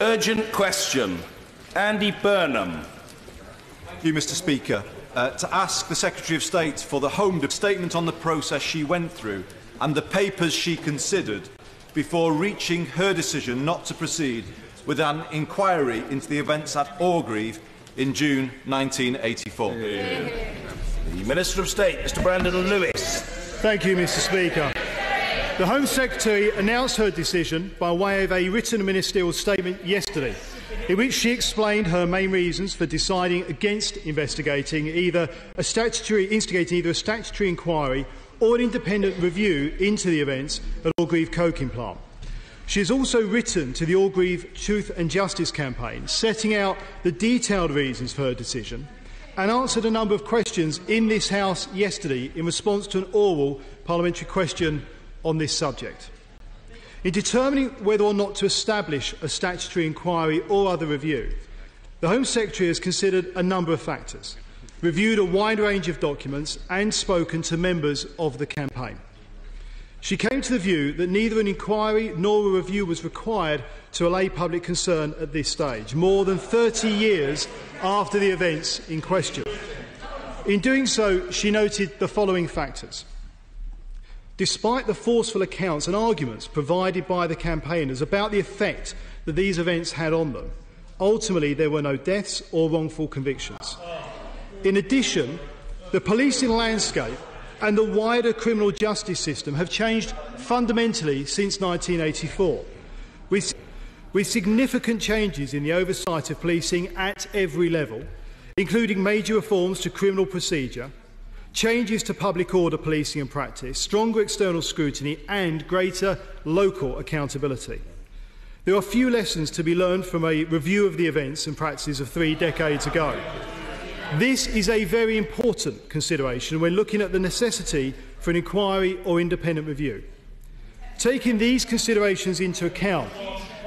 Urgent question. Andy Burnham. Thank you, Mr. Speaker. To ask the Secretary of State for the Home statement on the process she went through and the papers she considered before reaching her decision not to proceed with an inquiry into the events at Orgreave in June 1984. The Minister of State, Mr. Brandon Lewis. Thank you, Mr. Speaker. The Home Secretary announced her decision by way of a written ministerial statement yesterday, in which she explained her main reasons for deciding against instigating either a statutory inquiry or an independent review into the events at Orgreave coking plant. She has also written to the Orgreave Truth and Justice campaign, setting out the detailed reasons for her decision, and answered a number of questions in this House yesterday in response to an oral parliamentary question on this subject. In determining whether or not to establish a statutory inquiry or other review, the Home Secretary has considered a number of factors, reviewed a wide range of documents and spoken to members of the campaign. She came to the view that neither an inquiry nor a review was required to allay public concern at this stage, more than 30 years after the events in question. In doing so, she noted the following factors. Despite the forceful accounts and arguments provided by the campaigners about the effect that these events had on them, ultimately there were no deaths or wrongful convictions. In addition, the policing landscape and the wider criminal justice system have changed fundamentally since 1984, with significant changes in the oversight of policing at every level, including major reforms to criminal procedure, changes to public order policing and practice, stronger external scrutiny and greater local accountability. There are few lessons to be learned from a review of the events and practices of 3 decades ago. This is a very important consideration when looking at the necessity for an inquiry or independent review. Taking these considerations into account,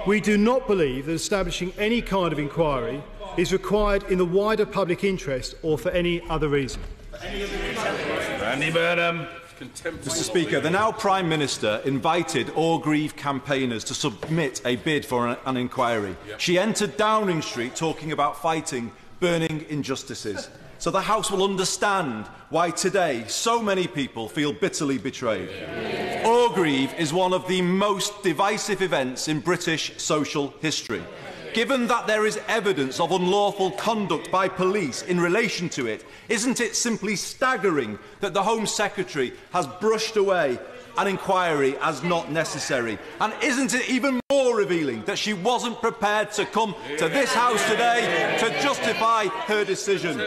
we do not believe that establishing any kind of inquiry is required in the wider public interest or for any other reason. Andy Burnham. Mr. Speaker, the now Prime Minister invited Orgreave campaigners to submit a bid for an inquiry. She entered Downing Street talking about fighting burning injustices. So the House will understand why today so many people feel bitterly betrayed. Orgreave is one of the most divisive events in British social history. Given that there is evidence of unlawful conduct by police in relation to it, isn't it simply staggering that the Home Secretary has brushed away an inquiry as not necessary? And isn't it even more revealing that she wasn't prepared to come to this House today to justify her decision?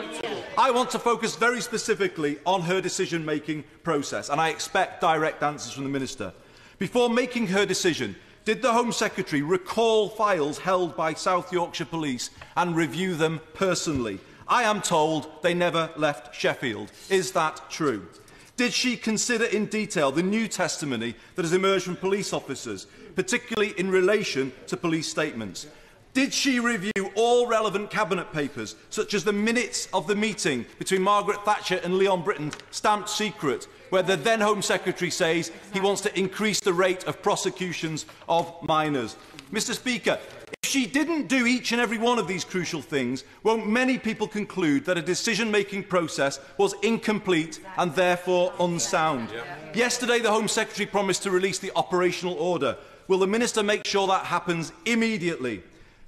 I want to focus very specifically on her decision-making process, and I expect direct answers from the Minister. Before making her decision, did the Home Secretary recall files held by South Yorkshire Police and review them personally? I am told they never left Sheffield. Is that true? Did she consider in detail the new testimony that has emerged from police officers, particularly in relation to police statements? Did she review all relevant Cabinet papers, such as the minutes of the meeting between Margaret Thatcher and Leon Britton, stamped secret, where the then Home Secretary says he wants to increase the rate of prosecutions of minors? Mr. Speaker, if she didn't do each and every one of these crucial things, won't many people conclude that a decision-making process was incomplete and therefore unsound? Yesterday, the Home Secretary promised to release the operational order. Will the Minister make sure that happens immediately?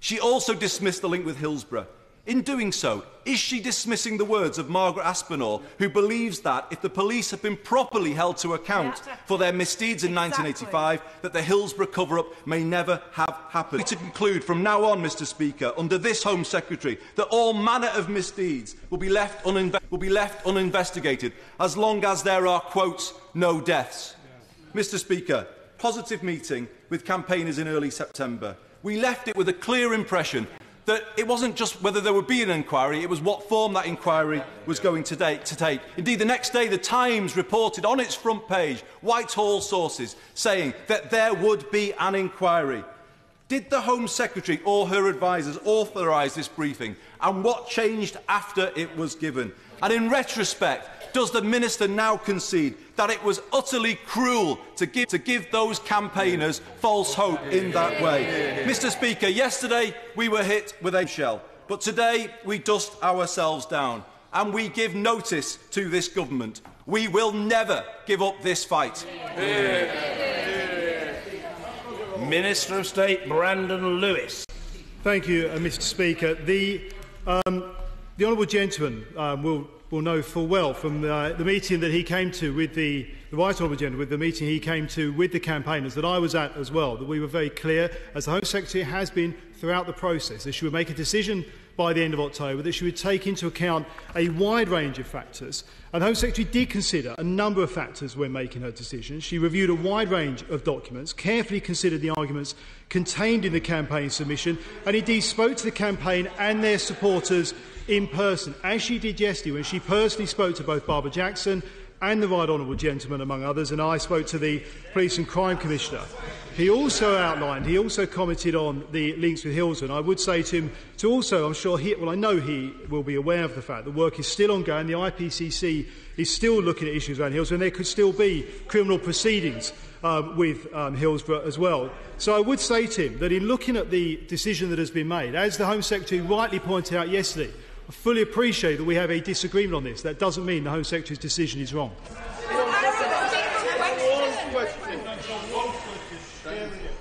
She also dismissed the link with Hillsborough. In doing so, is she dismissing the words of Margaret Aspinall, who believes that if the police have been properly held to account for their misdeeds in 1985, that the Hillsborough cover-up may never have happened? To conclude, from now on, Mr. Speaker, under this Home Secretary, that all manner of misdeeds will be left uninvestigated as long as there are, quotes, no deaths. Mr. Speaker, positive meeting with campaigners in early September. We left it with a clear impression that it wasn't just whether there would be an inquiry, it was what form that inquiry was going to take. Indeed, the next day, the Times reported on its front page, Whitehall sources, saying that there would be an inquiry. Did the Home Secretary or her advisers authorise this briefing? And what changed after it was given? And in retrospect, does the Minister now concede that it was utterly cruel to give those campaigners false hope in that way? Mr. Speaker, yesterday we were hit with a shell, but today we dust ourselves down and we give notice to this government. We will never give up this fight. Minister of State Brandon Lewis. Thank you, Mr. Speaker. The honourable gentleman will know full well from the meeting that he came to with the right honourable gentleman, with the meeting he came to with the campaigners that I was at as well, that we were very clear, as the Home Secretary has been throughout the process, that she would make a decision by the end of October, that she would take into account a wide range of factors. And the Home Secretary did consider a number of factors when making her decision. She reviewed a wide range of documents, carefully considered the arguments contained in the campaign submission, and indeed spoke to the campaign and their supporters in person, as she did yesterday when she personally spoke to both Barbara Jackson and the right honourable gentleman, among others, and I spoke to the Police and Crime Commissioner. He also commented on the links with Hillsborough, and I would say to him to also, I know he will be aware of the fact that work is still ongoing. The IPCC is still looking at issues around Hillsborough, and there could still be criminal proceedings with Hillsborough as well. So I would say to him that in looking at the decision that has been made, as the Home Secretary rightly pointed out yesterday, I fully appreciate that we have a disagreement on this. That doesn't mean the Home Secretary's decision is wrong.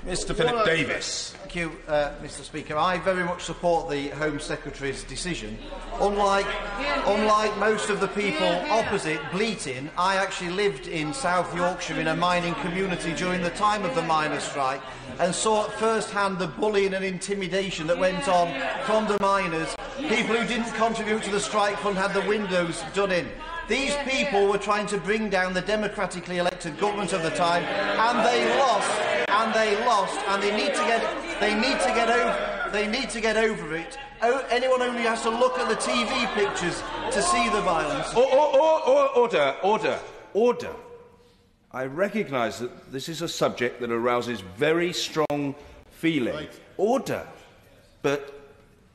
Mr. Philip Davies. Thank you, Mr. Speaker. I very much support the Home Secretary's decision. Unlike most of the people opposite bleating, I actually lived in South Yorkshire in a mining community during the time of the miners' strike and saw at first hand the bullying and intimidation that went on from the miners. People who didn't contribute to the strike fund had the windows done in. These people were trying to bring down the democratically elected government of the time, and they lost, and they need to get over it. Anyone only has to look at the TV pictures to see the violence. Order. I recognise that this is a subject that arouses very strong feeling. Right. Order. But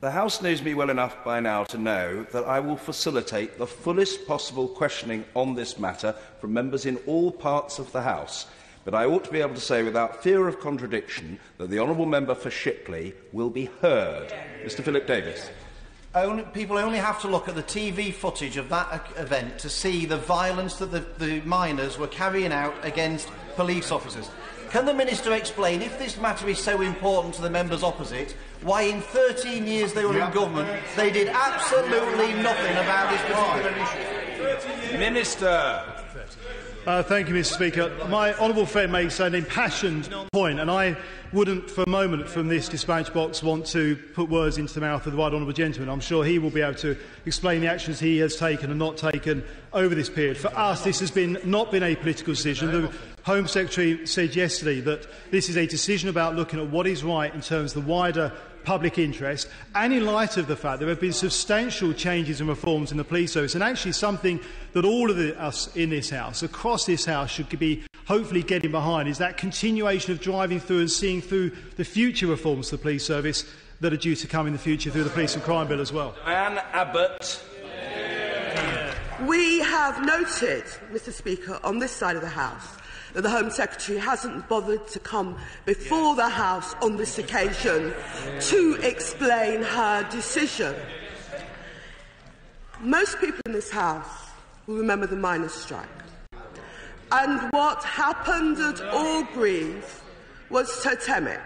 the House knows me well enough by now to know that I will facilitate the fullest possible questioning on this matter from members in all parts of the House. But I ought to be able to say without fear of contradiction that the honourable member for Shipley will be heard. Mr. Philip Davies. People only have to look at the TV footage of that event to see the violence that the miners were carrying out against police officers. Can the Minister explain, if this matter is so important to the members opposite, why in 13 years they were in government they did absolutely nothing about this particular issue? Minister. Thank you, Mr. Speaker. My honourable friend makes an impassioned point, and I wouldn't for a moment from this dispatch box want to put words into the mouth of the right honourable gentleman. I'm sure he will be able to explain the actions he has taken and not taken over this period. For us, this has not been a political decision. The Home Secretary said yesterday that this is a decision about looking at what is right in terms of the wider public interest, and in light of the fact there have been substantial changes and reforms in the police service, and actually something that all of us in this House, across this House, should be hopefully getting behind, is that continuation of driving through and seeing through the future reforms to the police service that are due to come in the future through the Police and Crime Bill as well. Diane Abbott. We have noted, Mr. Speaker, on this side of the House, that the Home Secretary hasn't bothered to come before the House on this occasion to explain her decision. Most people in this House will remember the miners' strike. And what happened at Orgreave was totemic.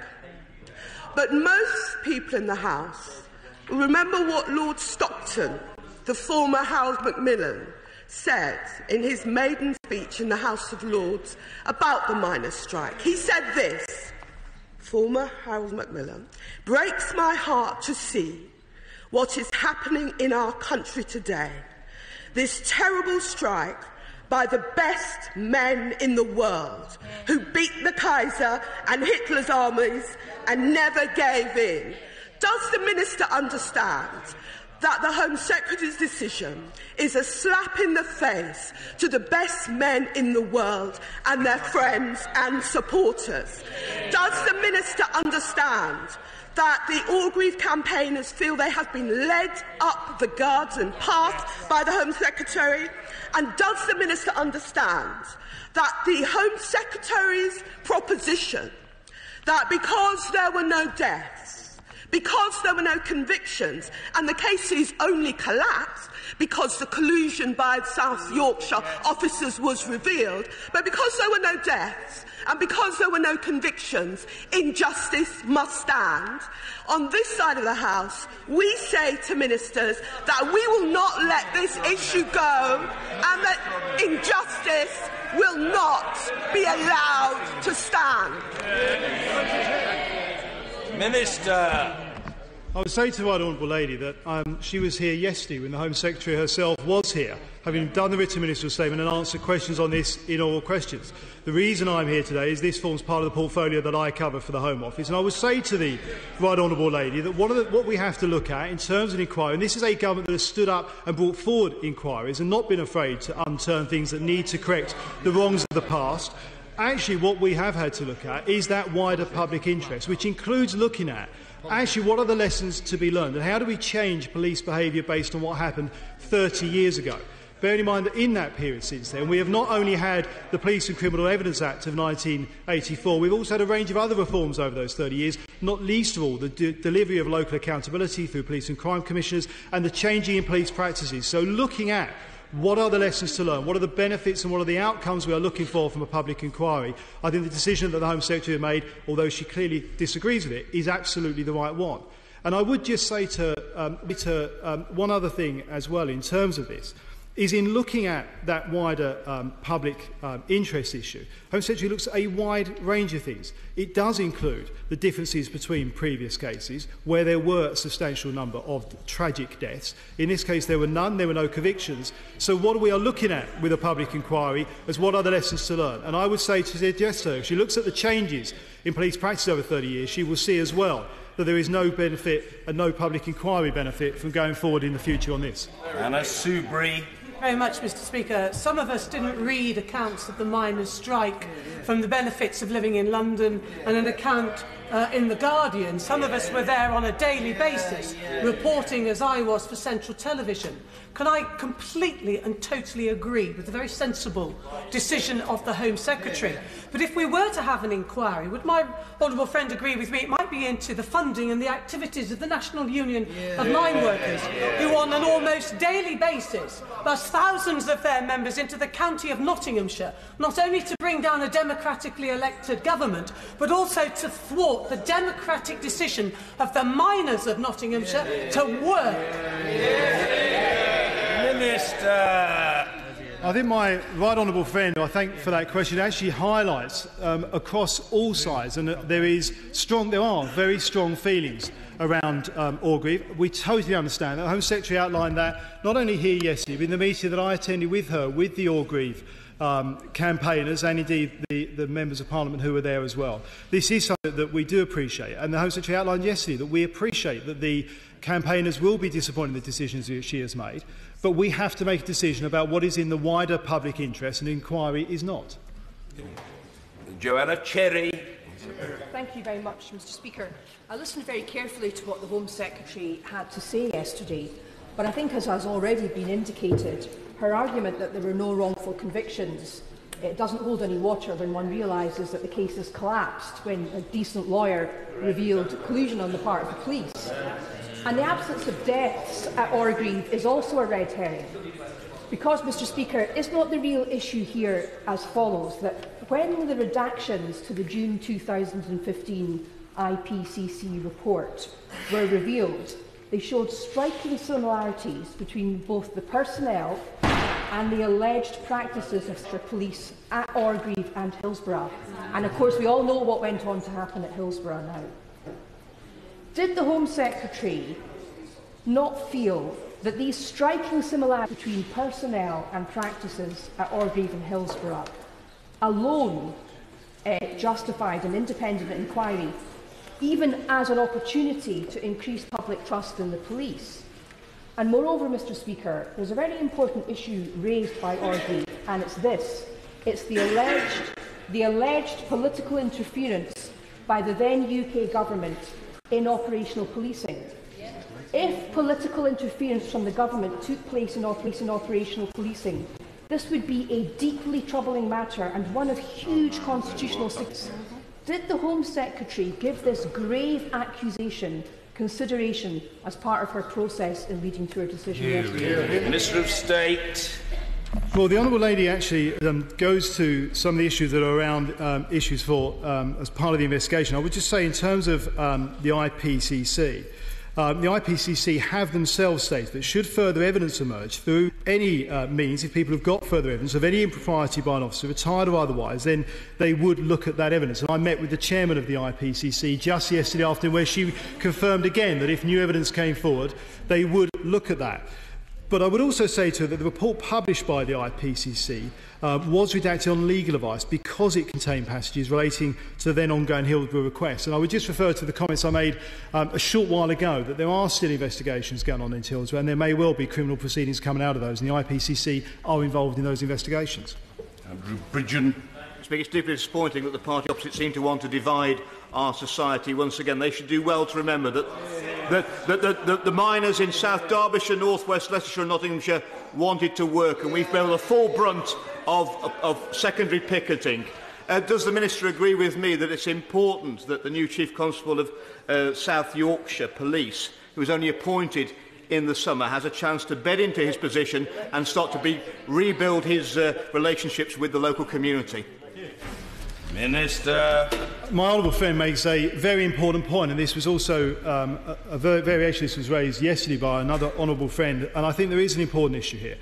But most people in the House will remember what Lord Stockton, the former Howard Macmillan, said in his maiden speech in the House of Lords about the miners' strike. He said this, former Harold Macmillan, "Breaks my heart to see what is happening in our country today. This terrible strike by the best men in the world who beat the Kaiser and Hitler's armies and never gave in." Does the Minister understand that the Home Secretary's decision is a slap in the face to the best men in the world and their friends and supporters? Does the Minister understand that the Orgreave campaigners feel they have been led up the garden path by the Home Secretary? And does the Minister understand that the Home Secretary's proposition that because there were no deaths, because there were no convictions, and the cases only collapsed because the collusion by South Yorkshire officers was revealed, but because there were no deaths and because there were no convictions, injustice must stand? On this side of the House, we say to ministers that we will not let this issue go and that injustice will not be allowed to stand. Minister. I would say to the Right Honourable Lady that she was here yesterday when the Home Secretary herself was here, having done the written ministerial statement and answered questions on this in oral questions. The reason I'm here today is this forms part of the portfolio that I cover for the Home Office. And I would say to the Right Honourable Lady that what we have to look at in terms of inquiry, and this is a government that has stood up and brought forward inquiries and not been afraid to unturn things that need to correct the wrongs of the past. Actually, what we have had to look at is that wider public interest, which includes looking at actually what are the lessons to be learned and how do we change police behaviour based on what happened 30 years ago. Bearing in mind that in that period since then, we have not only had the Police and Criminal Evidence Act of 1984, we've also had a range of other reforms over those 30 years, not least of all the delivery of local accountability through police and crime commissioners and the changing in police practices. So looking at what are the lessons to learn, what are the benefits and what are the outcomes we are looking for from a public inquiry, I think the decision that the Home Secretary made, although she clearly disagrees with it, is absolutely the right one. And I would just say one other thing as well in terms of this, is in looking at that wider public interest issue, Home Secretary looks at a wide range of things. It does include the differences between previous cases where there were a substantial number of tragic deaths. In this case, there were none, there were no convictions. So what we are looking at with a public inquiry is what are the lessons to learn. And I would say to suggest her, if she looks at the changes in police practice over 30 years, she will see as well that there is no benefit and no public inquiry benefit from going forward in the future on this. Anna Soubry. Very much, Mr. Speaker. Some of us didn't read accounts of the miners' strike from the benefits of living in London and an account in The Guardian. Some of us were there on a daily basis, reporting as I was for Central Television. Can I completely and totally agree with the very sensible decision of the Home Secretary? But if we were to have an inquiry, would my honourable friend agree with me, it might be into the funding and the activities of the National Union of Mine Workers, who on an almost daily basis bus thousands of their members into the county of Nottinghamshire, not only to bring down a democratically elected government, but also to thwart the democratic decision of the miners of Nottinghamshire to work. Minister. I think my right honourable friend, who I thank for that question, actually highlights across all sides, and there are very strong feelings around Orgreave. We totally understand that. The Home Secretary outlined that not only here yesterday, but in the meeting that I attended with her, with the Orgreave campaigners and indeed the members of Parliament who were there as well. This is something that we do appreciate, and the Home Secretary outlined yesterday that we appreciate that the campaigners will be disappointed in the decisions that she has made, but we have to make a decision about what is in the wider public interest, and inquiry is not. Joanna Cherry. Thank you very much, Mr. Speaker. I listened very carefully to what the Home Secretary had to say yesterday, but I think, as has already been indicated, her argument that there were no wrongful convictions, it doesn't hold any water when one realises that the case has collapsed when a decent lawyer revealed collusion on the part of the police. And the absence of deaths at Orgreave is also a red herring. Because, Mr. Speaker, is not the real issue here as follows, that when the redactions to the June 2015 IPCC report were revealed, they showed striking similarities between both the personnel and the alleged practices of the police at Orgreave and Hillsborough. And of course we all know what went on to happen at Hillsborough now. Did the Home Secretary not feel that these striking similarities between personnel and practices at Orgreave and Hillsborough alone justified an independent inquiry, even as an opportunity to increase public trust in the police? And moreover, Mr. Speaker, there's a very important issue raised by Orgreave, and it's this. It's the alleged political interference by the then UK government in operational policing. If political interference from the government took place in operational policing, this would be a deeply troubling matter and one of huge constitutional significance. Did the Home Secretary give this grave accusation consideration as part of her process in leading to her decision yesterday? Minister of State. Well, the Honourable Lady actually goes to some of the issues that are around issues for as part of the investigation. I would just say in terms of the IPCC, the IPCC have themselves stated that should further evidence emerge through any means, if people have got further evidence of any impropriety by an officer, retired or otherwise, then they would look at that evidence. And I met with the chairman of the IPCC just yesterday afternoon, where she confirmed again that if new evidence came forward, they would look at that. But I would also say to her that the report published by the IPCC was redacted on legal advice because it contained passages relating to the then ongoing Hillsborough request. And I would just refer to the comments I made a short while ago that there are still investigations going on in Hillsborough, and there may well be criminal proceedings coming out of those, and the IPCC are involved in those investigations. Bridgen. It's deeply disappointing that the party opposite seem to want to divide our society. Once again, they should do well to remember that the miners in South Derbyshire, North West Leicestershire and Nottinghamshire wanted to work, and we've borne the full brunt of secondary picketing. Does the Minister agree with me that it's important that the new Chief Constable of South Yorkshire Police, who was only appointed in the summer, has a chance to bed into his position and start to rebuild his relationships with the local community? Minister. My honourable friend makes a very important point, and this was also a variation. This was raised yesterday by another honourable friend, and I think there is an important issue here.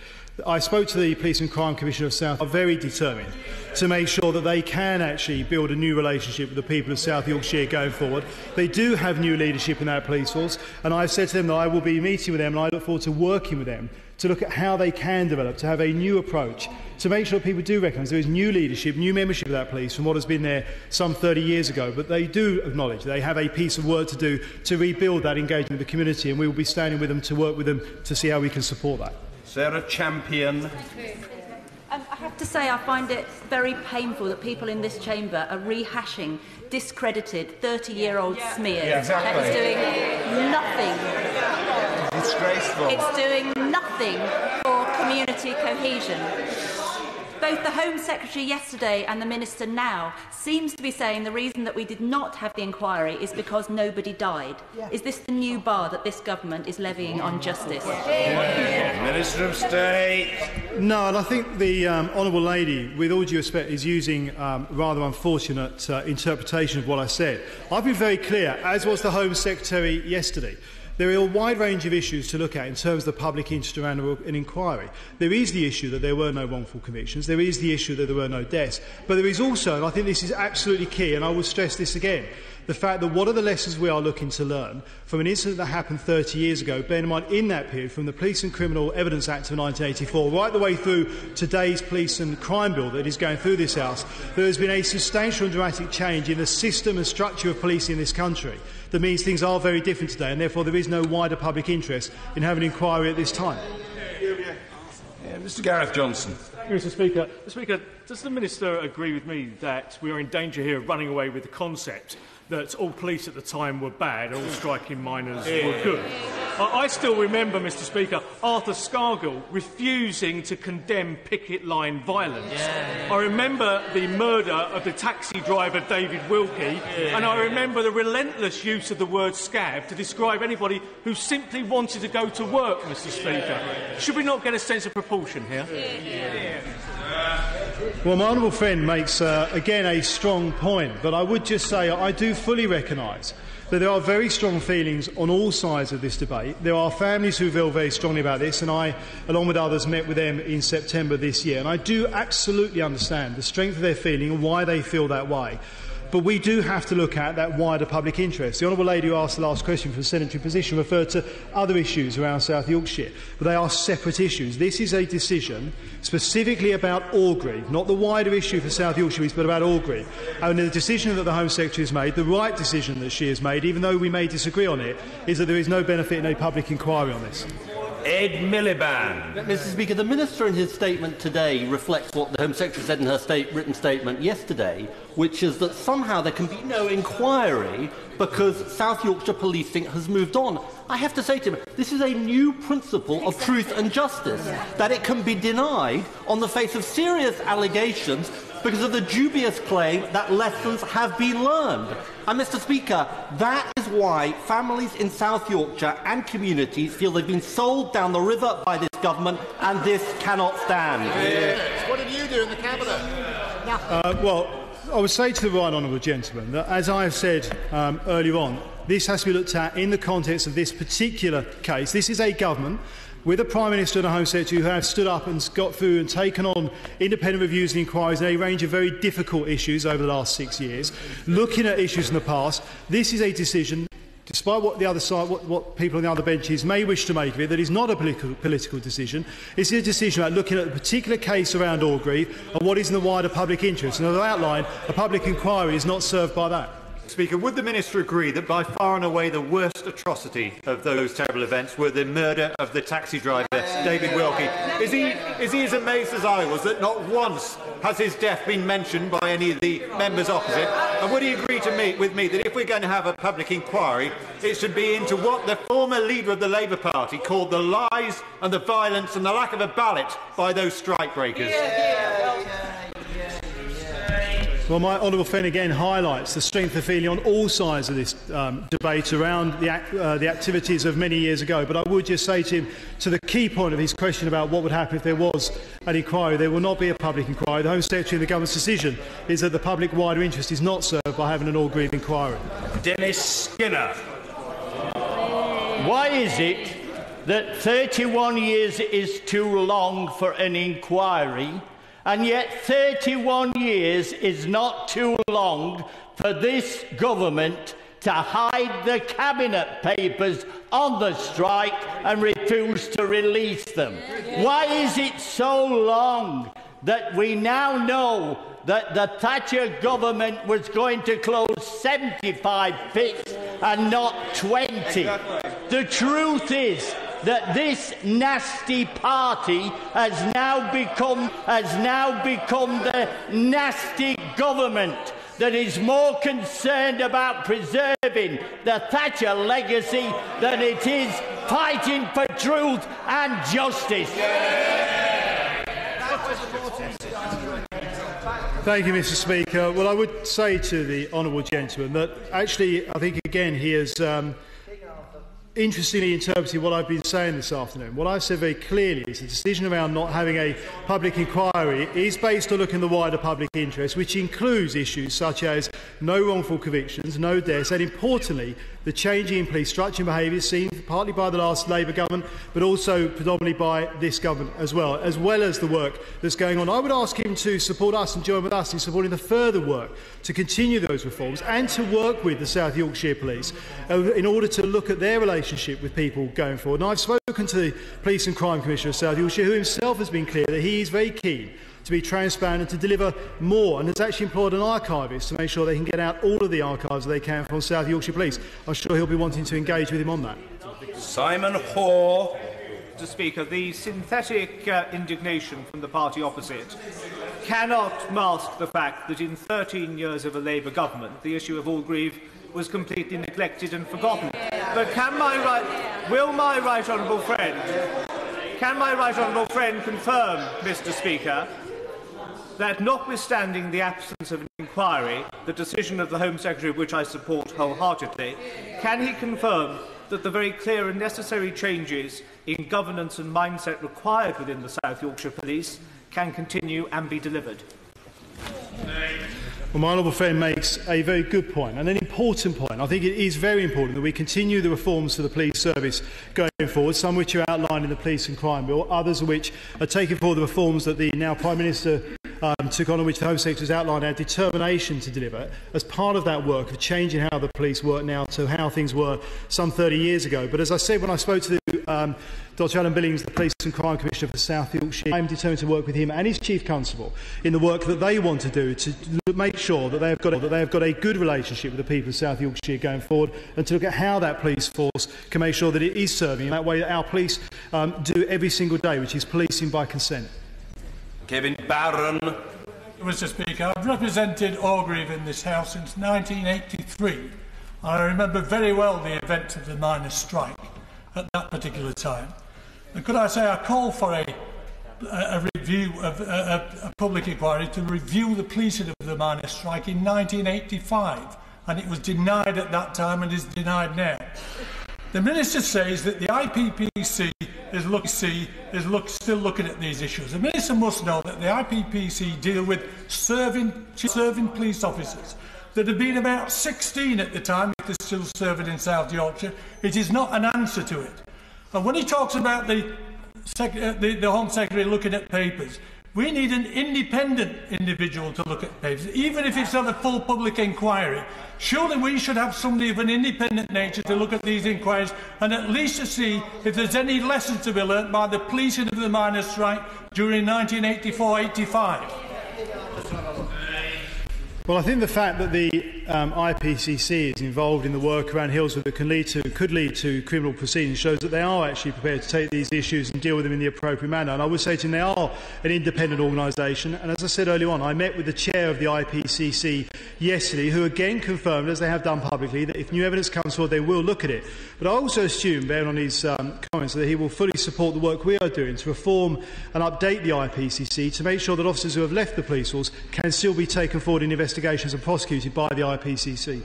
I spoke to the Police and Crime Commissioner of South. Are very determined to make sure that they can actually build a new relationship with the people of South Yorkshire going forward. They do have new leadership in that police force, and I've said to them that I will be meeting with them, and I look forward to working with them to look at how they can develop, to have a new approach, to make sure people do recognise there is new leadership, new membership of that police from what has been there some 30 years ago. But they do acknowledge they have a piece of work to do to rebuild that engagement with the community, and we will be standing with them to work with them to see how we can support that. Sarah Champion. I have to say I find it very painful that people in this chamber are rehashing discredited 30-year-old smears. Yeah, exactly. That is doing nothing. Disgraceful. It's doing nothing for community cohesion. Both the Home Secretary yesterday and the Minister now seems to be saying the reason that we did not have the inquiry is because nobody died. Yeah. Is this the new bar that this government is levying on justice? Yeah. Minister of State. No, and I think the honourable lady, with all due respect, is using rather unfortunate interpretation of what I said. I've been very clear, as was the Home Secretary yesterday. There are a wide range of issues to look at in terms of the public interest around an inquiry. There is the issue that there were no wrongful convictions. There is the issue that there were no deaths. But there is also, and I think this is absolutely key, and I will stress this again, the fact that what are the lessons we are looking to learn from an incident that happened 30 years ago, bearing in mind in that period, from the Police and Criminal Evidence Act of 1984 right the way through today's Police and Crime Bill that is going through this House, there has been a substantial and dramatic change in the system and structure of policing in this country. That means things are very different today, and therefore there is no wider public interest in having an inquiry at this time. Mr. Gareth Johnson. Mr. Speaker. Mr. Speaker, does the Minister agree with me that we are in danger here of running away with the concept that all police at the time were bad and all striking miners were good? I still remember, Mr. Speaker, Arthur Scargill refusing to condemn picket line violence. I remember the murder of the taxi driver David Wilkie, and I remember the relentless use of the word scab to describe anybody who simply wanted to go to work, Mr. Speaker. Should we not get a sense of proportion here? Well, my honourable friend makes, again, a strong point, but I would just say I do fully recognise that there are very strong feelings on all sides of this debate. There are families who feel very strongly about this, and I, along with others, met with them in September this year. And I do absolutely understand the strength of their feeling and why they feel that way. But we do have to look at that wider public interest. The honourable lady who asked the last question from the Senatory position referred to other issues around South Yorkshire, but they are separate issues. This is a decision specifically about Orgreave, not the wider issue for South Yorkshire, but about Orgreave. And the decision that the Home Secretary has made, the right decision that she has made, even though we may disagree on it, is that there is no benefit in a public inquiry on this. Ed Miliband. Mr. Speaker, the Minister in his statement today reflects what the Home Secretary said in her written statement yesterday, which is that somehow there can be no inquiry because South Yorkshire policing has moved on. I have to say to him, this is a new principle of truth and justice, that it can be denied on the face of serious allegations because of the dubious claim that lessons have been learned. And, Mr. Speaker, that is why families in South Yorkshire and communities feel they've been sold down the river by this government, and this cannot stand. What did you do in the Cabinet? Well, I would say to the right honourable gentleman that, as I have said earlier on, this has to be looked at in the context of this particular case. This is a government with a Prime Minister and a Home Secretary who have stood up and got through and taken on independent reviews and inquiries on a range of very difficult issues over the last 6 years, looking at issues in the past. This is a decision, despite what the other side, what people on the other benches may wish to make of it, that is not a political decision. It's a decision about looking at the particular case around Orgreave and what is in the wider public interest. And as I outlined, a public inquiry is not served by that. Speaker, would the Minister agree that by far and away the worst atrocity of those terrible events were the murder of the taxi driver, David Wilkie? Is he as amazed as I was that not once has his death been mentioned by any of the members opposite? And would he agree with me that if we're going to have a public inquiry, it should be into what the former leader of the Labour Party called the lies and the violence and the lack of a ballot by those strikebreakers? Well, my honourable friend again highlights the strength of feeling on all sides of this debate around the activities of many years ago. But I would just say to him, to the key point of his question about what would happen if there was an inquiry, there will not be a public inquiry. The Home Secretary and the Government's decision is that the public wider interest is not served by having an Orgreave inquiry. Dennis Skinner. Why is it that 31 years is too long for an inquiry, and yet 31 years is not too long for this government to hide the Cabinet papers on the strike and refuse to release them? Why is it so long that we now know that the Thatcher government was going to close 75 pits and not 20? The truth is that this nasty party has now become the nasty government that is more concerned about preserving the Thatcher legacy than it is fighting for truth and justice. Thank you, Mr. Speaker. Well, I would say to the honourable gentleman that actually I think again he has interestingly interpreted what I've been saying this afternoon. What I've said very clearly is the decision around not having a public inquiry is based on looking at the wider public interest, which includes issues such as no wrongful convictions, no deaths, and importantly, the changing in police structure and behaviour seen partly by the last Labour government, but also predominantly by this government as well as the work that's going on. I would ask him to support us and join with us in supporting the further work to continue those reforms and to work with the South Yorkshire Police in order to look at their relationship with people going forward. And I've spoken to the Police and Crime Commissioner of South Yorkshire, who himself has been clear that he is very keen to be transparent and to deliver more, and has actually employed an archivist to make sure they can get out all of the archives they can from South Yorkshire Police. I'm sure he'll be wanting to engage with him on that. Simon Hoare. Mr. Speaker, the synthetic indignation from the party opposite cannot mask the fact that in 13 years of a Labour government, the issue of Orgreave was completely neglected and forgotten. But will my right honourable friend confirm, Mr. Speaker, that notwithstanding the absence of an inquiry, the decision of the Home Secretary, which I support wholeheartedly, can he confirm that the very clear and necessary changes in governance and mindset required within the South Yorkshire Police can continue and be delivered? Well, my honourable friend makes a very good point and an important point. I think it is very important that we continue the reforms to the police service going forward, some which are outlined in the Police and Crime Bill, others of which are taking forward the reforms that the now Prime Minister took on, and which the Home Secretary has outlined our determination to deliver as part of that work of changing how the police work now to how things were some 30 years ago. But as I said when I spoke to Dr Alan Billings, the Police and Crime Commissioner for South Yorkshire. I am determined to work with him and his Chief Constable in the work that they want to do to make sure that they have got a good relationship with the people of South Yorkshire going forward, and to look at how that police force can make sure that it is serving in that way that our police do every single day, which is policing by consent. Kevin Barron. Mr Speaker, I've represented Orgreave in this House since 1983, and I remember very well the event of the miners' strike at that particular time. And could I say I call for a review of a public inquiry to review the policing of the miners' strike in 1985, and it was denied at that time and is denied now. The Minister says that the IPPC is still looking at these issues. The Minister must know that the IPPC deal with serving police officers. There'd have been about 16 at the time, if they're still serving in South Yorkshire. It is not an answer to it. And when he talks about the Home Secretary looking at papers, we need an independent individual to look at papers, even if it's not a full public inquiry. Surely we should have somebody of an independent nature to look at these inquiries and at least to see if there's any lessons to be learnt by the policing of the miners' strike during 1984-85. Well, I think the fact that the IPCC is involved in the work around Hillsborough that could lead to criminal proceedings shows that they are actually prepared to take these issues and deal with them in the appropriate manner. And I would say to them they are an independent organisation. And as I said earlier on, I met with the chair of the IPCC yesterday, who again confirmed, as they have done publicly, that if new evidence comes forward, they will look at it. But I also assume, bearing on his comments, that he will fully support the work we are doing to reform and update the IPCC to make sure that officers who have left the police force can still be taken forward in investigations and prosecuted by the IPCC.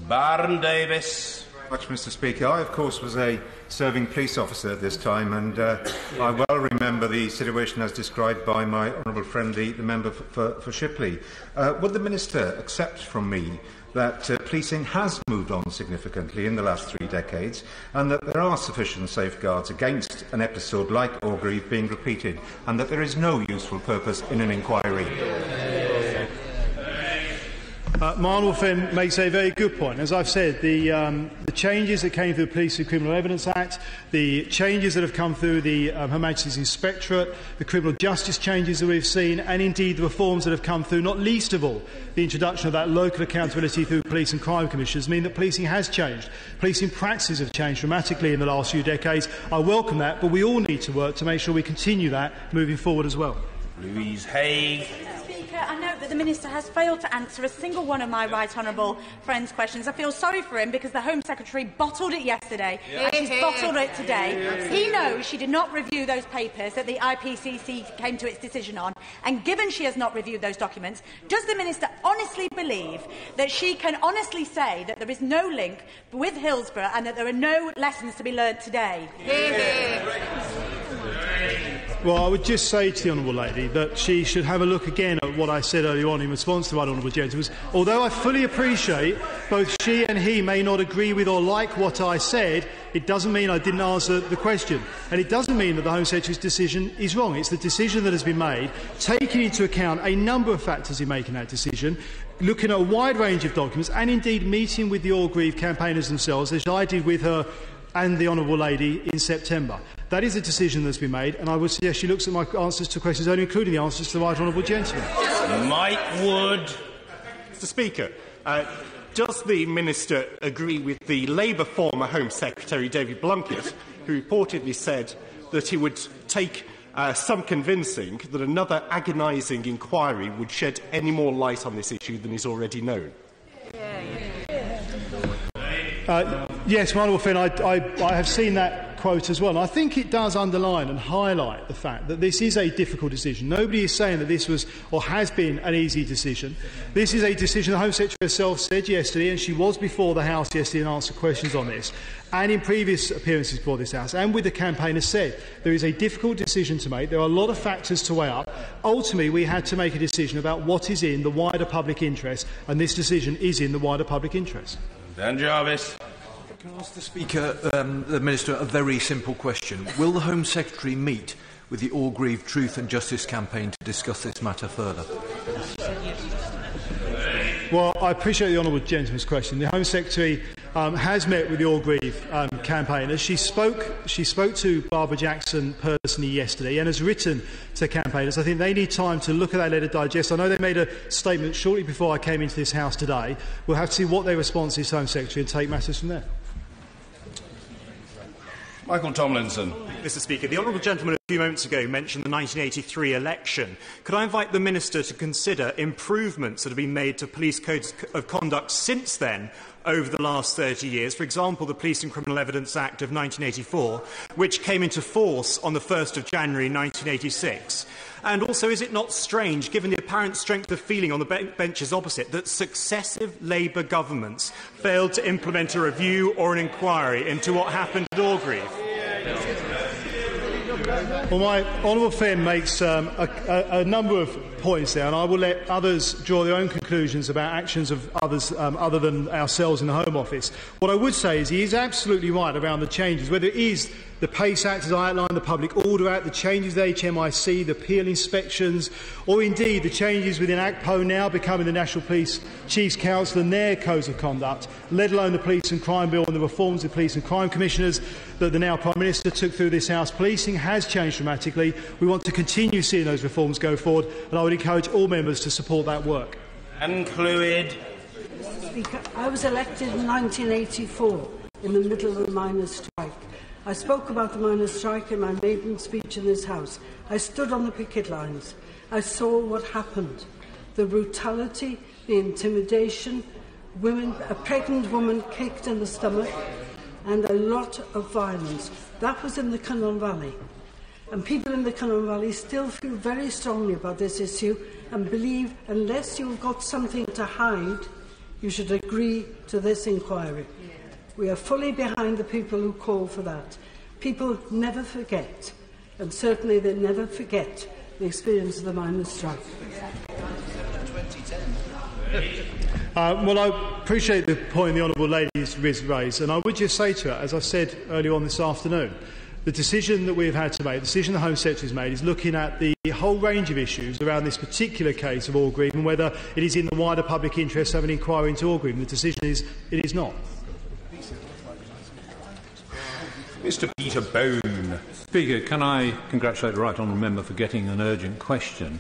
Byron Davies. Much, Mr Speaker. I, of course, was a serving police officer at this time, and I well remember the situation as described by my honourable friend, the member for Shipley. Would the Minister accept from me that policing has moved on significantly in the last 3 decades, and that there are sufficient safeguards against an episode like Orgreave being repeated, and that there is no useful purpose in an inquiry? My honourable friend makes a very good point. As I've said, the changes that came through the Police and Criminal Evidence Act, the changes that have come through the Her Majesty's Inspectorate, the criminal justice changes that we've seen, and indeed the reforms that have come through, not least of all the introduction of that local accountability through police and crime commissioners, mean that policing has changed. Policing practices have changed dramatically in the last few decades. I welcome that, but we all need to work to make sure we continue that moving forward as well. Louise Haigh. I note that the Minister has failed to answer a single one of my right honourable friend's questions. I feel sorry for him because the Home Secretary bottled it yesterday and she's bottled it today. He knows she did not review those papers that the IPCC came to its decision on, and given she has not reviewed those documents, does the Minister honestly believe that she can honestly say that there is no link with Hillsborough and that there are no lessons to be learnt today? Well, I would just say to the honourable lady that she should have a look again at what I said earlier on in response to my honourable gentleman. Although I fully appreciate both she and he may not agree with or like what I said, it doesn't mean I didn't answer the question. And it doesn't mean that the Home Secretary's decision is wrong. It's the decision that has been made, taking into account a number of factors in making that decision, looking at a wide range of documents, and indeed meeting with the Orgreave campaigners themselves, as I did with her and the honourable lady in September. That is a decision that's been made, and I would suggest she looks at my answers to questions, only including the answers to the right honourable gentleman. Mike Wood. Mr Speaker, does the Minister agree with the Labour former Home Secretary David Blunkett, who reportedly said that he would take some convincing that another agonising inquiry would shed any more light on this issue than is already known? Yes, my honourable friend, I have seen that quote as well. And I think it does underline and highlight the fact that this is a difficult decision. Nobody is saying that this was or has been an easy decision. This is a decision the Home Secretary herself said yesterday, and she was before the House yesterday and answered questions on this, and in previous appearances before this House, and with the campaigner said there is a difficult decision to make. There are a lot of factors to weigh up. Ultimately, we had to make a decision about what is in the wider public interest, and this decision is in the wider public interest. Dan Jarvis. Can I ask the Speaker, the Minister, a very simple question? Will the Home Secretary meet with the Orgreave Truth and Justice campaign to discuss this matter further? Well, I appreciate the honourable gentleman's question. The Home Secretary has met with the Orgreave campaigners. She spoke to Barbara Jackson personally yesterday and has written to campaigners. I think they need time to look at that letter, digest. I know they made a statement shortly before I came into this House today. We'll have to see what their response is, Home Secretary, and take matters from there. Michael Tomlinson. Mr. Speaker, the honourable gentleman a few moments ago mentioned the 1983 election. Could I invite the Minister to consider improvements that have been made to police codes of conduct since then over the last 30 years? For example, the Police and Criminal Evidence Act of 1984, which came into force on the 1st of January 1986. And also, is it not strange, given the apparent strength of feeling on the benches opposite, that successive Labour governments failed to implement a review or an inquiry into what happened at Orgreave? Well, my honourable friend makes a number of points there, and I will let others draw their own conclusions about actions of others other than ourselves in the Home Office. What I would say is he is absolutely right around the changes, whether it is the PACE Act, as I outlined, the Public Order Act, the changes to HMIC, the Peel inspections, or indeed the changes within ACPO now becoming the National Police Chiefs Council and their codes of conduct, let alone the Police and Crime Bill and the reforms of Police and Crime Commissioners that the now Prime Minister took through this House. Policing has changed dramatically. We want to continue seeing those reforms go forward, and I would encourage all members to support that work. Ann Clwyd. Speaker, I was elected in 1984 in the middle of the miners' strike. I spoke about the miners' strike in my maiden speech in this House. I stood on the picket lines. I saw what happened. The brutality, the intimidation, a pregnant woman kicked in the stomach, and a lot of violence. That was in the Cynon Valley. And people in the Cynon Valley still feel very strongly about this issue and believe unless you've got something to hide, you should agree to this inquiry. We are fully behind the people who call for that. People never forget, and certainly they never forget the experience of the miners' strike. Well, I appreciate the point the honourable lady has raised, and I would just say to her, as I said earlier on this afternoon, the decision that we have had to make, the decision the Home Secretary has made, is looking at the whole range of issues around this particular case of Orgreave and whether it is in the wider public interest to have an inquiry into Orgreave. And the decision is it is not. Mr. Peter Bone. Speaker, can I congratulate the right honourable member for getting an urgent question?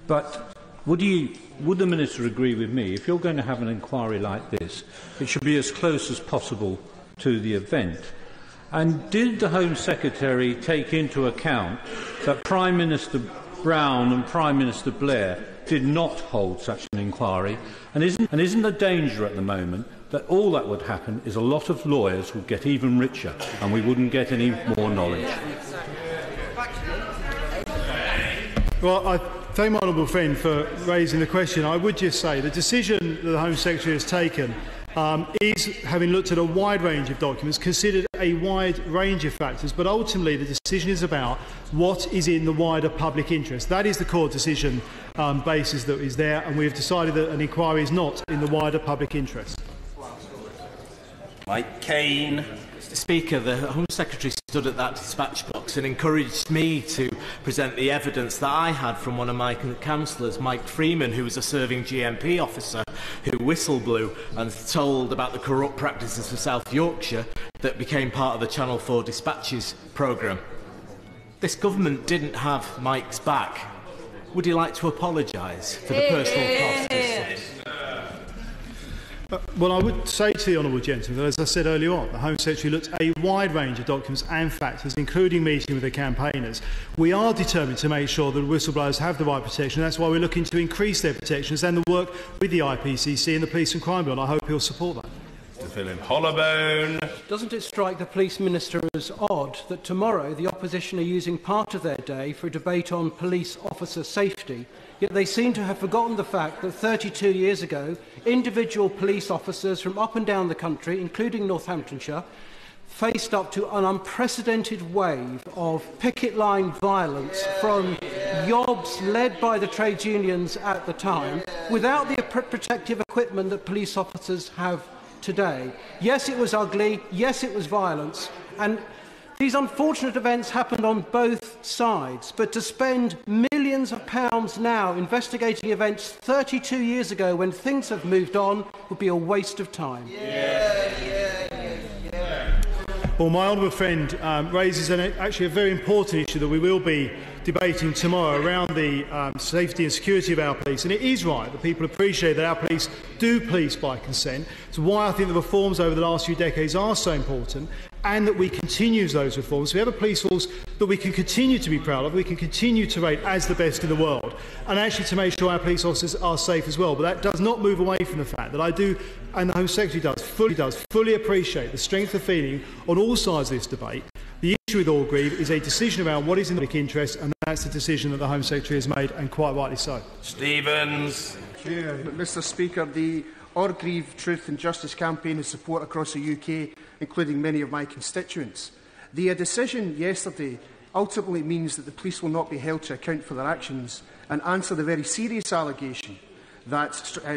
But would the Minister agree with me, if you're going to have an inquiry like this, it should be as close as possible to the event? And did the Home Secretary take into account that Prime Minister Brown and Prime Minister Blair did not hold such an inquiry? And isn't the danger at the moment that all that would happen is a lot of lawyers would get even richer and we wouldn't get any more knowledge? Well, I thank my honourable friend for raising the question. I would just say the decision that the Home Secretary has taken is, having looked at a wide range of documents, considered a wide range of factors, but ultimately the decision is about what is in the wider public interest. That is the core decision basis that is there, and we have decided that an inquiry is not in the wider public interest. Mike Kane. Mr. Speaker, the Home Secretary stood at that dispatch box and encouraged me to present the evidence that I had from one of my councillors, Mike Freeman, who was a serving GMP officer who whistle blew and told about the corrupt practices of South Yorkshire that became part of the Channel 4 dispatches programme. This government didn't have Mike's back. Would he like to apologise for the personal costs? Well, I would say to the honourable gentleman, as I said earlier on, the Home Secretary looked at a wide range of documents and factors, including meeting with the campaigners. We are determined to make sure that whistleblowers have the right protection. That's why we're looking to increase their protections and the work with the IPCC and the Police and Crime Bill, and I hope he'll support that. Mr. Philip Hollobone. Doesn't it strike the Police Minister as odd that tomorrow the opposition are using part of their day for a debate on police officer safety, yet they seem to have forgotten the fact that 32 years ago, individual police officers from up and down the country, including Northamptonshire, faced up to an unprecedented wave of picket line violence from yobs led by the trade unions at the time, without the protective equipment that police officers have today. Yes, it was ugly. Yes, it was violence. And These unfortunate events happened on both sides, but to spend millions of pounds now investigating events 32 years ago when things have moved on would be a waste of time. Well, my honourable friend raises actually a very important issue that we will be debating tomorrow around the safety and security of our police. And it is right that people appreciate that our police do police by consent. It's why I think the reforms over the last few decades are so important, and that we continue those reforms. We have a police force that we can continue to be proud of, we can continue to rate as the best in the world, and actually to make sure our police officers are safe as well. But that does not move away from the fact that I do, and the Home Secretary does fully appreciate the strength of feeling on all sides of this debate. The issue with Orgreave is a decision about what is in the public interest, and that's the decision that the Home Secretary has made, and quite rightly so. Stevens. Mr. Speaker, the Orgreave Truth and Justice campaign has support across the UK, including many of my constituents. The decision yesterday ultimately means that the police will not be held to account for their actions and answer the very serious allegation that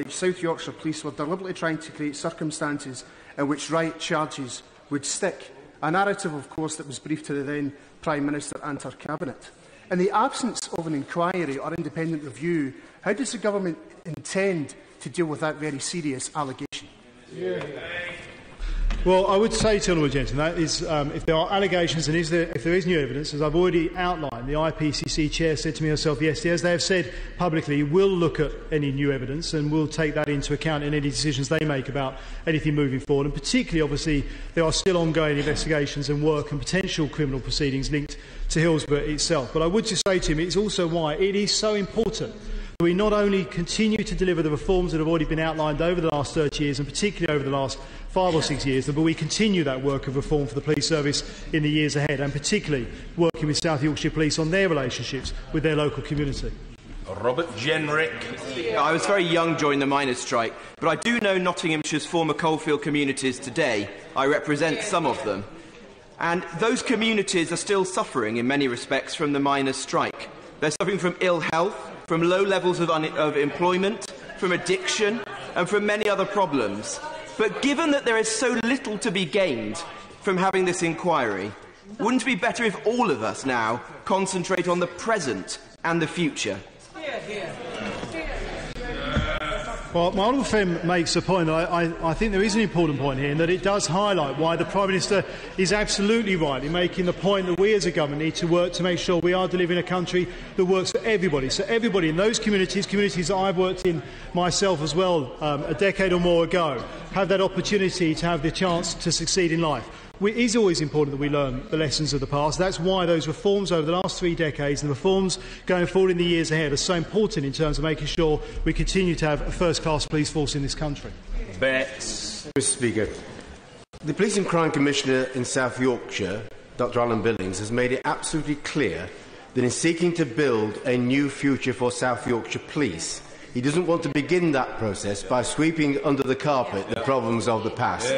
South Yorkshire Police were deliberately trying to create circumstances in which riot charges would stick. A narrative, of course, that was briefed to the then Prime Minister and her Cabinet. In the absence of an inquiry or independent review, how does the Government intend to deal with that very serious allegation? Well, I would say to the Honourable Gentleman that is, if there are allegations and if there is new evidence, as I've already outlined, the IPCC Chair said to me herself yesterday, as they have said publicly, we'll look at any new evidence and we'll take that into account in any decisions they make about anything moving forward. And particularly, obviously, there are still ongoing investigations and work and potential criminal proceedings linked to Hillsborough itself. But I would just say to him, it's also why it is so important that we not only continue to deliver the reforms that have already been outlined over the last 30 years, and particularly over the last 5 or 6 years, but we continue that work of reform for the police service in the years ahead, and particularly working with South Yorkshire Police on their relationships with their local community. Robert Jenrick. I was very young during the miners' strike, but I do know Nottinghamshire's former coalfield communities today. I represent some of them. And those communities are still suffering in many respects from the miners' strike. They're suffering from ill health, from low levels of employment, from addiction and from many other problems. But given that there is so little to be gained from having this inquiry, wouldn't it be better if all of us now concentrate on the present and the future? Well, my honourable friend makes a point that I think there is an important point here, in that it does highlight why the Prime Minister is absolutely right in making the point that we as a government need to work to make sure we are delivering a country that works for everybody. So everybody in those communities that I've worked in myself as well a decade or more ago, have that opportunity to have the chance to succeed in life. It is always important that we learn the lessons of the past. That's why those reforms over the last 3 decades and the reforms going forward in the years ahead are so important in terms of making sure we continue to have a first-class police force in this country. Betts. Mr. Speaker, the Police and Crime Commissioner in South Yorkshire, Dr Alan Billings, has made it absolutely clear that in seeking to build a new future for South Yorkshire Police, he doesn't want to begin that process by sweeping under the carpet the problems of the past.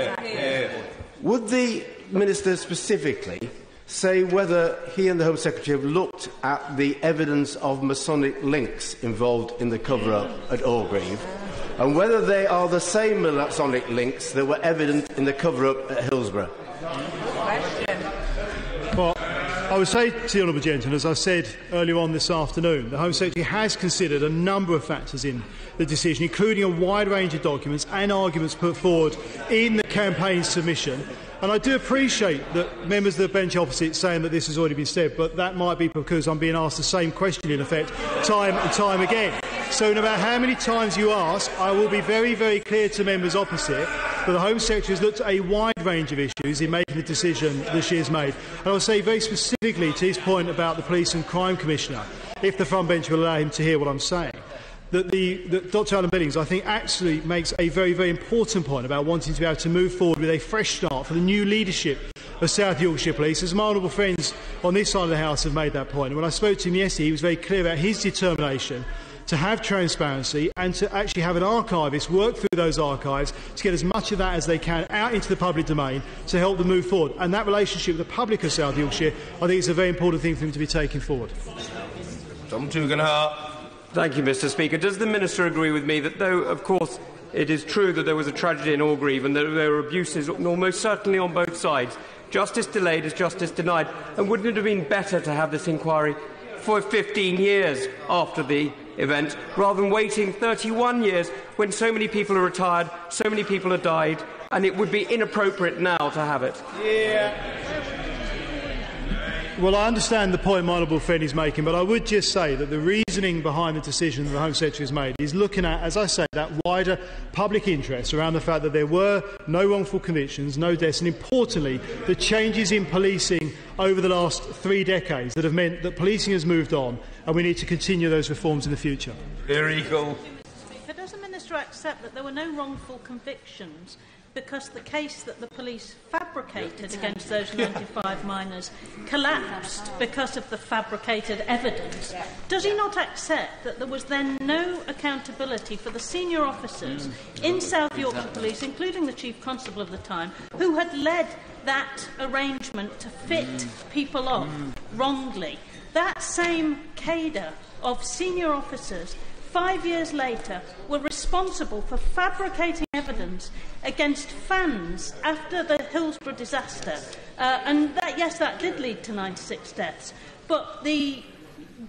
Would the Minister specifically say whether he and the Home Secretary have looked at the evidence of Masonic links involved in the cover-up at Orgreave, and whether they are the same Masonic links that were evident in the cover-up at Hillsborough? Well, I would say to the honourable gentleman, as I said earlier on this afternoon, the Home Secretary has considered a number of factors in the decision, including a wide range of documents and arguments put forward in the campaign submission. And I do appreciate that members of the bench opposite saying that this has already been said, but that might be because I'm being asked the same question, in effect, time and time again. So no matter how many times you ask, I will be very, very clear to members opposite that the Home Secretary has looked at a wide range of issues in making the decision that she has made. And I will say very specifically to his point about the Police and Crime Commissioner, if the front bench will allow him to hear what I'm saying, that Dr Alan Billings, I think, actually makes a very, very important point about wanting to be able to move forward with a fresh start for the new leadership of South Yorkshire Police. As my honourable friends on this side of the House have made that point. And when I spoke to him yesterday, he was very clear about his determination to have transparency and to actually have an archivist work through those archives to get as much of that as they can out into the public domain to help them move forward. And that relationship with the public of South Yorkshire, I think, is a very important thing for him to be taking forward. Tom Tugendhat. Thank you, Mr. Speaker. Does the Minister agree with me that, though, of course, it is true that there was a tragedy in Orgreave and that there were abuses almost certainly on both sides, Justice delayed is justice denied. And wouldn't it have been better to have this inquiry for 15 years after the event, rather than waiting 31 years when so many people are retired, so many people have died, and it would be inappropriate now to have it? Well, I understand the point my honourable friend is making, but I would just say that the reasoning behind the decision that the Home Secretary has made is looking at, as I say, that wider public interest around the fact that there were no wrongful convictions, no deaths, and importantly, the changes in policing over the last 3 decades that have meant that policing has moved on, and we need to continue those reforms in the future. Very cool. Does the Minister accept that there were no wrongful convictions because the case that the police fabricated against those 95 miners collapsed because of the fabricated evidence? Does he not accept that there was then no accountability for the senior officers in South Yorkshire Police, including the Chief Constable of the time, who had led that arrangement to fit people off wrongly? That same cadre of senior officers 5 years later were responsible for fabricating evidence against fans after the Hillsborough disaster. And that, yes, that did lead to 96 deaths. But the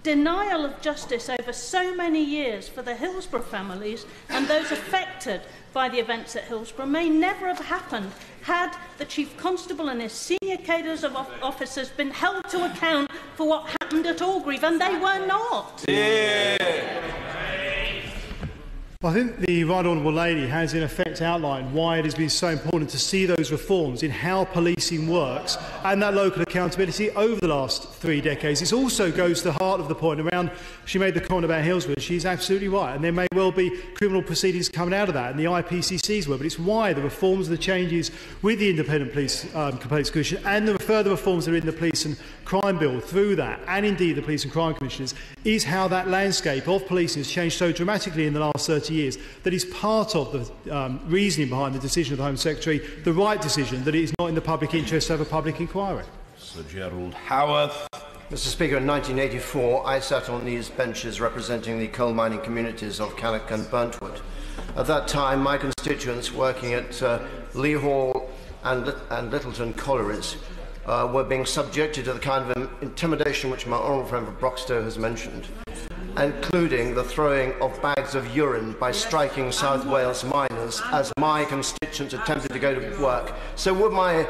denial of justice over so many years for the Hillsborough families and those affected by the events at Hillsborough may never have happened had the Chief Constable and his senior cadres of officers been held to account for what happened at Orgreave, and they were not. I think the Right Honourable Lady has in effect outlined why it has been so important to see those reforms in how policing works and that local accountability over the last 3 decades. It also goes to the heart of the point around, she made the comment about Hillsborough, she's absolutely right, and there may well be criminal proceedings coming out of that, and the IPCC's were, but it's why the reforms, the changes with the Independent Police Complaints Commission and the further reforms that are in the Police and Crime Bill through that, and indeed the Police and Crime Commissioners, is how that landscape of policing has changed so dramatically in the last 30 years. That is part of the reasoning behind the decision of the Home Secretary, the right decision, that it is not in the public interest to have a public inquiry. Sir Gerald Howarth. Mr Speaker, in 1984 I sat on these benches representing the coal mining communities of Cannock and Burntwood. At that time, my constituents working at Lee Hall and Littleton collieries were being subjected to the kind of intimidation which my honourable friend for Broxtowe has mentioned, including the throwing of bags of urine by striking South Wales miners as my constituents attempted to go to work. So would my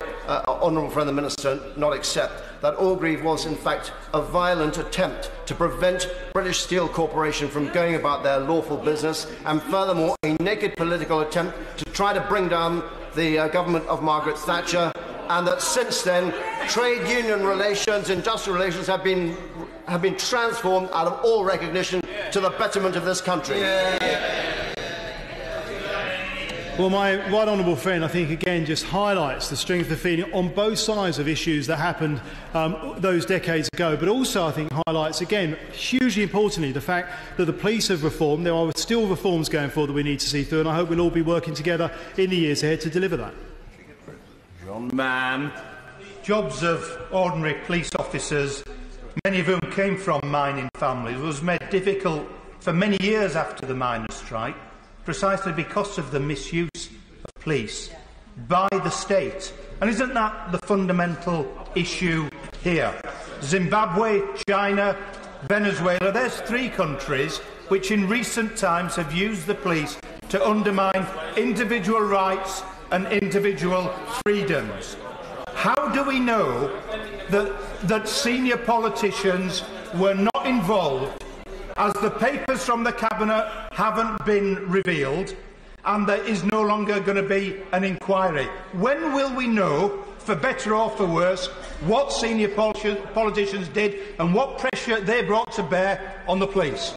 honourable friend the Minister not accept that Orgreave was in fact a violent attempt to prevent British Steel Corporation from going about their lawful business, and furthermore a naked political attempt to try to bring down the government of Margaret Thatcher, and that since then trade union relations, industrial relations have been transformed out of all recognition to the betterment of this country? Well, my right honourable friend, I think, again just highlights the strength of feeling on both sides of issues that happened those decades ago, but also, I think, highlights, again, hugely importantly, the fact that the police have reformed. There are still reforms going forward that we need to see through, and I hope we'll all be working together in the years ahead to deliver that. John Mann. Jobs of ordinary police officers, many of whom came from mining families, was made difficult for many years after the miners' strike, precisely because of the misuse of police by the state. And isn't that the fundamental issue here? Zimbabwe, China, Venezuela, there's 3 countries which in recent times have used the police to undermine individual rights and individual freedoms. How do we know that senior politicians were not involved, as the papers from the Cabinet haven't been revealed, and there is no longer going to be an inquiry? When will we know, for better or for worse, what senior politicians did and what pressure they brought to bear on the police?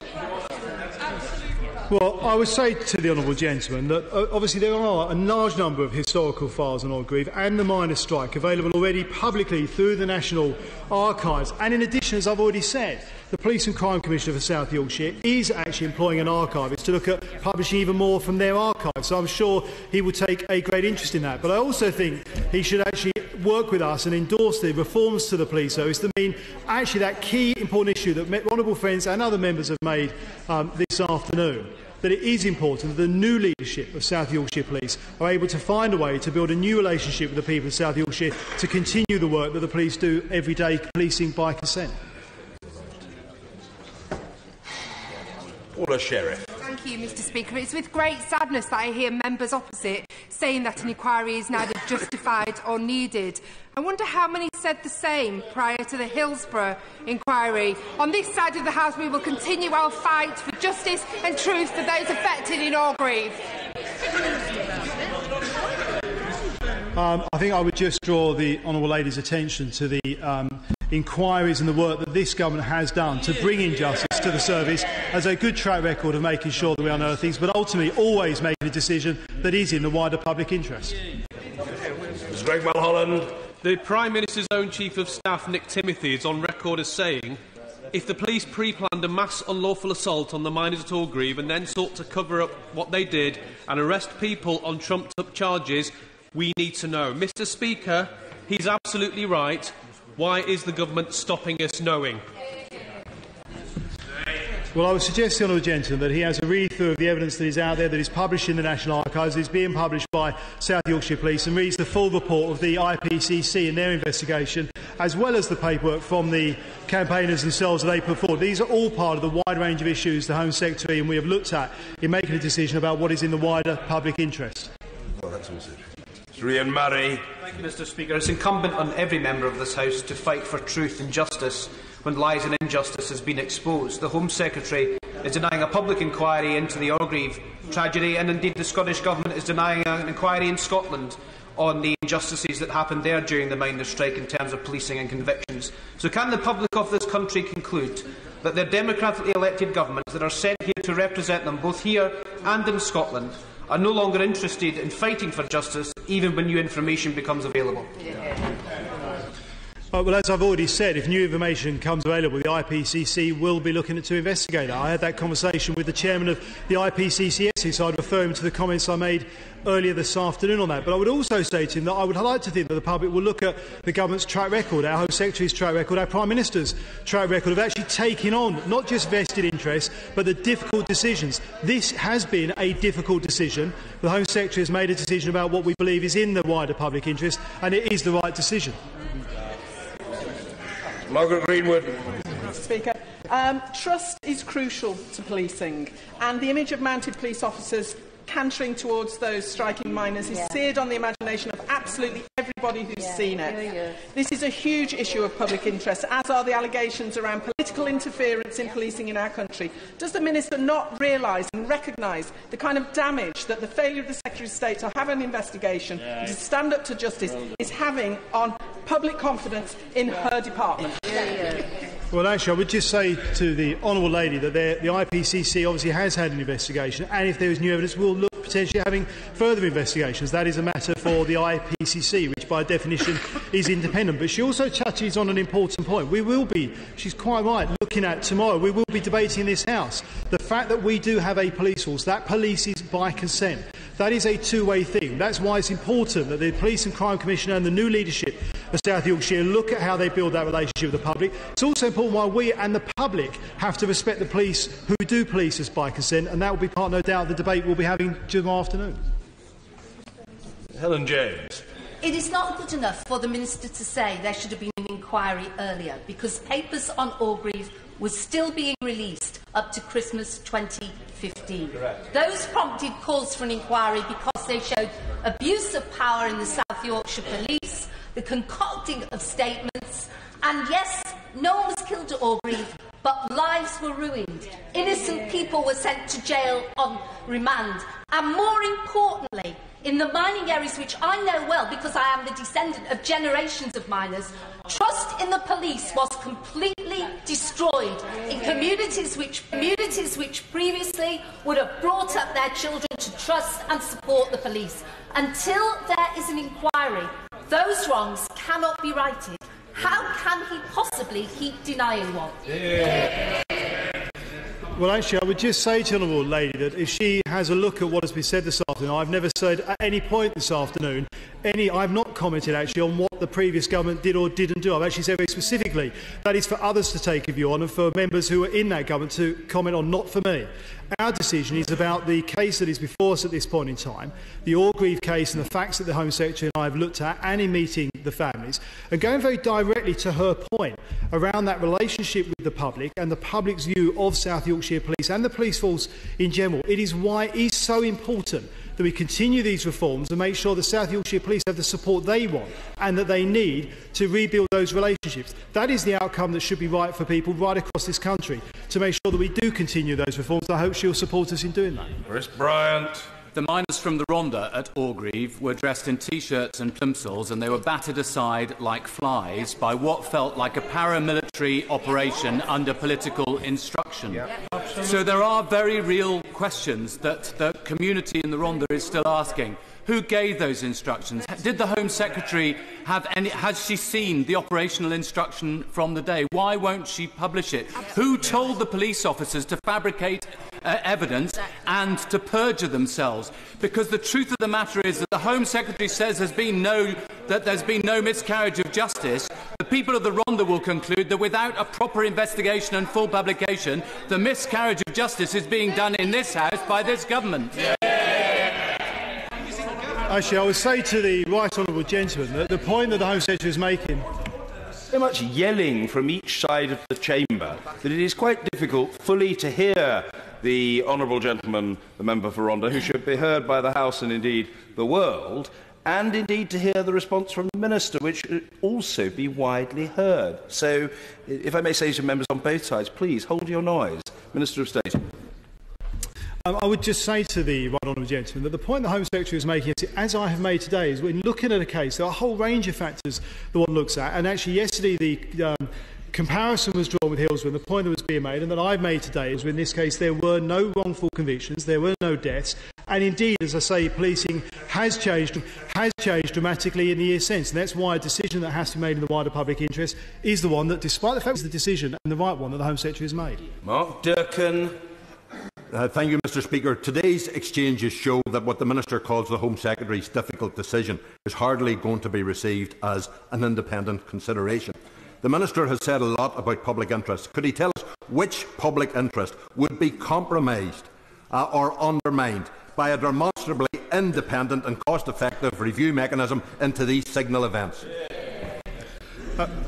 Well, I would say to the honourable gentleman that obviously there are a large number of historical files on Orgreave and the miners' strike available already publicly through the National Archives. And in addition, as I've already said, the Police and Crime Commissioner for South Yorkshire is actually employing an archivist to look at publishing even more from their archives. So I'm sure he will take a great interest in that. But I also think he should actually work with us and endorse the reforms to the police service that mean actually that key important issue that honourable friends and other members have made this afternoon, that it is important that the new leadership of South Yorkshire Police are able to find a way to build a new relationship with the people of South Yorkshire to continue the work that the police do every day, policing by consent. Paula Sherriff. Thank you, Mr Speaker. It's with great sadness that I hear members opposite saying that an inquiry is neither justified or needed. I wonder how many said the same prior to the Hillsborough inquiry. On this side of the House, we will continue our fight for justice and truth for those affected in Orgreave. I think I would just draw the honourable lady's attention to the inquiries and the work that this government has done to bring in justice to the service as a good track record of making sure that we unearth things, but ultimately always making a decision that is in the wider public interest. Mr. Greg Mulholland. The Prime Minister's own Chief of Staff, Nick Timothy, is on record as saying, if the police pre-planned a mass unlawful assault on the miners at Orgreave and then sought to cover up what they did and arrest people on trumped-up charges, we need to know. Mr Speaker, he's absolutely right. Why is the government stopping us knowing? Well, I would suggest to the honourable gentleman that he has a read-through of the evidence that is out there, that is published in the National Archives, is being published by South Yorkshire Police, and reads the full report of the IPCC in their investigation, as well as the paperwork from the campaigners themselves that they put forward. These are all part of the wide range of issues the Home Secretary and we have looked at in making a decision about what is in the wider public interest. Well, that's a message. Mr. Ian Murray. Thank you, Mr Speaker. It's incumbent on every member of this House to fight for truth and justice when lies and injustice has been exposed. The Home Secretary is denying a public inquiry into the Orgreave tragedy, and indeed the Scottish Government is denying an inquiry in Scotland on the injustices that happened there during the miners' strike in terms of policing and convictions. So can the public of this country conclude that their democratically elected governments that are sent here to represent them both here and in Scotland are no longer interested in fighting for justice, even when new information becomes available? Well, as I've already said, if new information comes available, the IPCC will be looking to investigate it. I had that conversation with the chairman of the IPCC yesterday, so I'd refer him to the comments I made earlier this afternoon on that. But I would also say to him that I would like to think that the public will look at the government's track record, our Home Secretary's track record, our Prime Minister's track record of actually taking on not just vested interests, but the difficult decisions. This has been a difficult decision. The Home Secretary has made a decision about what we believe is in the wider public interest, and it is the right decision. Margaret Greenwood. Mr Speaker, trust is crucial to policing, and the image of mounted police officers cantering towards those striking miners is seared on the imagination of absolutely everybody who's seen it. This is a huge issue of public interest, as are the allegations around political interference in policing in our country. Does the Minister not realise and recognise the kind of damage that the failure of the Secretary of State to have an investigation and to stand up to justice is having on public confidence in her department? Well, actually, I would just say to the honourable lady that the IPCC obviously has had an investigation, and if there is new evidence, we'll look potentially at having further investigations. That is a matter for the IPCC, which by definition is independent. But she also touches on an important point. We will be, she's quite right, looking at tomorrow, we will be debating in this House the fact that we do have a police force that polices by consent. That is a two-way thing. That's why it's important that the Police and Crime Commissioner and the new leadership of South Yorkshire look at how they build that relationship with the public. It's also important why we and the public have to respect the police who do police us by consent, and that will be part, no doubt, of the debate we'll be having tomorrow afternoon. Helen Jones. It is not good enough for the Minister to say there should have been an inquiry earlier, because papers on Orgreave were still being released up to Christmas 2015. Correct. Those prompted calls for an inquiry because they showed abuse of power in the South Yorkshire Police, the concocting of statements, and yes, no one was killed at Orgreave, but lives were ruined. Innocent people were sent to jail on remand, and more importantly, in the mining areas, which I know well because I am the descendant of generations of miners, trust in the police was completely destroyed in communities which previously would have brought up their children to trust and support the police. Until there is an inquiry, those wrongs cannot be righted. How can he possibly keep denying one? Well, actually, I would just say to the Honourable Lady that if she has a look at what has been said this afternoon, I've never said at any point this afternoon I've not commented actually on what the previous government did or didn't do. I've actually said very specifically that is for others to take a view on and for members who are in that government to comment on, not for me. Our decision is about the case that is before us at this point in time, the Orgreave case and the facts that the Home Secretary and I have looked at, and in meeting the families, and going very directly to her point around that relationship with the public and the public's view of South Yorkshire Police and the police force in general. It is why it is so important that we continue these reforms and make sure the South Yorkshire Police have the support they want and that they need to rebuild those relationships. That is the outcome that should be right for people right across this country, to make sure that we do continue those reforms. I hope she'll support us in doing that. Chris Bryant. The miners from the Rhondda at Orgreave were dressed in T-shirts and plimsolls, and they were battered aside like flies by what felt like a paramilitary operation under political instruction. So there are very real questions that the community in the Rhondda is still asking. Who gave those instructions? Did the Home Secretary have any? Has she seen the operational instruction from the day? Why won't she publish it? Who told the police officers to fabricate evidence and to perjure themselves? Because the truth of the matter is that the Home Secretary says there's been no miscarriage of justice. The people of the Rhondda will conclude that without a proper investigation and full publication, the miscarriage of justice is being done in this House by this government. Actually, I would say to the right honourable gentleman that the point that the Home Secretary is making, so much yelling from each side of the chamber that it is quite difficult fully to hear the honourable gentleman, the member for Rhondda, who should be heard by the House and indeed the world, and indeed to hear the response from the Minister, which should also be widely heard. So, if I may say to members on both sides, please hold your noise. Minister of State. I would just say to the right honourable gentleman that the point the Home Secretary is making, as I have made today, is when looking at a case, there are a whole range of factors that one looks at. And actually, yesterday, the comparison was drawn with Hillsborough, and the point that was being made, and that I've made today, is in this case there were no wrongful convictions, there were no deaths, and indeed, as I say, policing has changed dramatically in the years since. And that's why a decision that has to be made in the wider public interest is the one that, despite the fact it's the decision and the right one that the Home Secretary has made. Mark Durkan. Thank you, Mr. Speaker. Today's exchanges show that what the Minister calls the Home Secretary's difficult decision is hardly going to be received as an independent consideration. The Minister has said a lot about public interest. Could he tell us which public interest would be compromised or undermined by a demonstrably independent and cost-effective review mechanism into these signal events?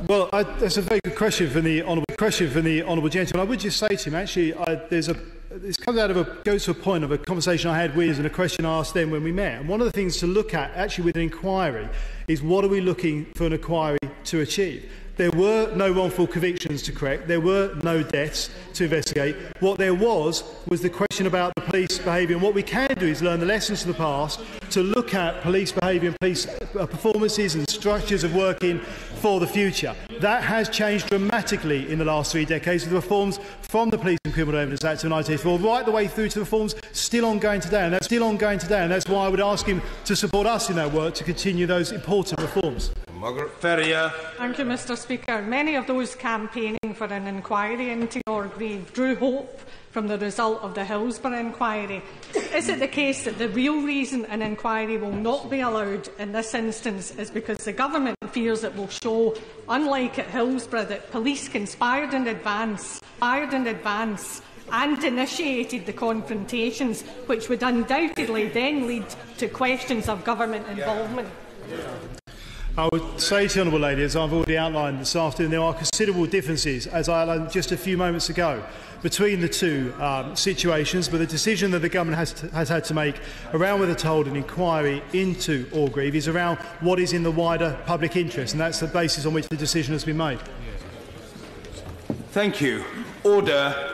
Well, that's a very good question from the honourable gentleman. I would just say to him, actually, this goes to a point of a conversation I had with and a question I asked them when we met. And one of the things to look at, actually, with an inquiry, is what are we looking for an inquiry to achieve? There were no wrongful convictions to correct. There were no deaths to investigate. What there was the question about the police behaviour. And what we can do is learn the lessons of the past to look at police behaviour and police performances and structures of working for the future. That has changed dramatically in the last 3 decades with the reforms from the Police and Criminal Evidence Act of 1984 right the way through to the reforms still ongoing today. And that's why I would ask him to support us in that work to continue those important reforms. Margaret Ferrier. Thank you, Mr. Speaker. Many of those campaigning for an inquiry into Orgreave drew hope from the result of the Hillsborough inquiry. Is it the case that the real reason an inquiry will not be allowed in this instance is because the government fears it will show, unlike at Hillsborough, that police conspired in advance and initiated the confrontations, which would undoubtedly then lead to questions of government involvement? I would say to the Honourable Lady, as I've already outlined this afternoon, there are considerable differences, as I outlined just a few moments ago, between the two situations, but the decision that the government has had to make around whether to hold an inquiry into Orgreave is around what is in the wider public interest, and that's the basis on which the decision has been made. Thank you. Order.